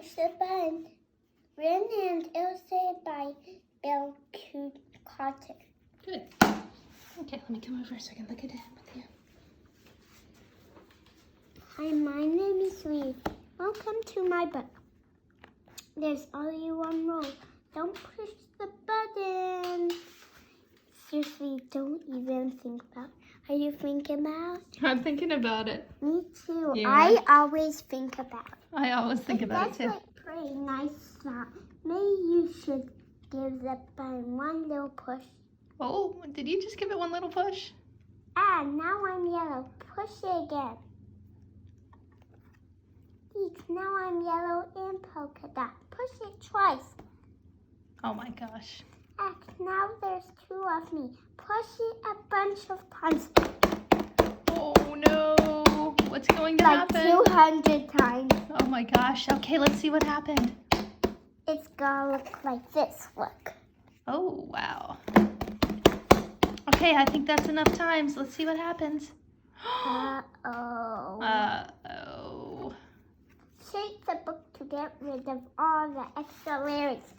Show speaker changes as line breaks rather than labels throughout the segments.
push the button. Ren and illustrated by Bill Carter.
Good. Okay, let me come over so I can look at it with you.
Hi, my name is Reed. Welcome to my book. There's only one rule. Don't push the button. Seriously, don't even think about it. Are you thinking about it?
I'm thinking about it.
Me too.
Yeah.
I always think about it.
I always think about it too.
That's like pretty nice stuff. Maybe you should give the button one little push.
Oh, did you just give it one little push?
Ah, now I'm yellow. Push it again. Eek, now I'm yellow and polka dot. Push it twice.
Oh my gosh.
Heck, now there's two of me. Push it a bunch of times.
Oh no. What's going to
Like
happen?
200 times.
Oh my gosh. Okay, let's see what happened.
It's gonna look like this. Look.
Oh, wow. Okay, I think that's enough times. Let's see what happens.
Uh-oh.
Uh-oh.
Shake the book to get rid of all the extra lyrics.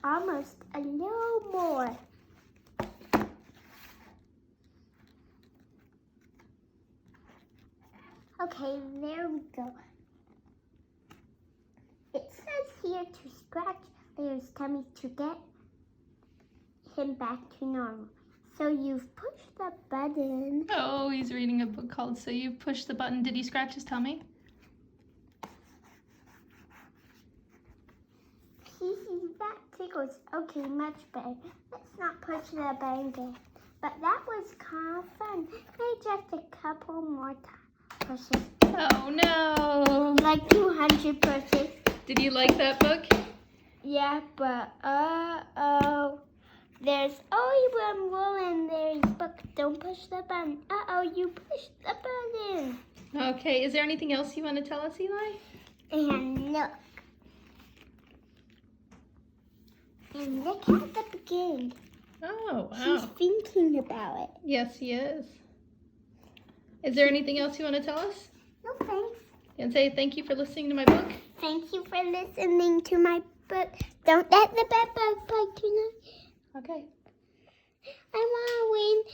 Almost a little more. Okay, there we go. It says here to scratch Leo's tummy to get him back to normal. So you've pushed the button.
Oh, he's reading a book called So You Push the Button. Did he scratch his tummy?
That tickles. Okay, much better. Let's not push the button again. But that was kind of fun. Maybe just a couple more pushes.
Oh no.
Like 200 pushes.
Did you like that book?
Yeah, but uh-oh. There's only one rule in this book. Don't push the button. Uh-oh, you pushed the button.
Okay, is there anything else you want to tell us, Eli?
And look. And look at the beginning.
Oh, wow.
He's thinking about it.
Yes, he is. Is there anything else you want to tell us?
No thanks.
And say thank you for listening to my book.
Thank you for listening to my book. Don't let the bed bug bite tonight.
Okay.
I want to win.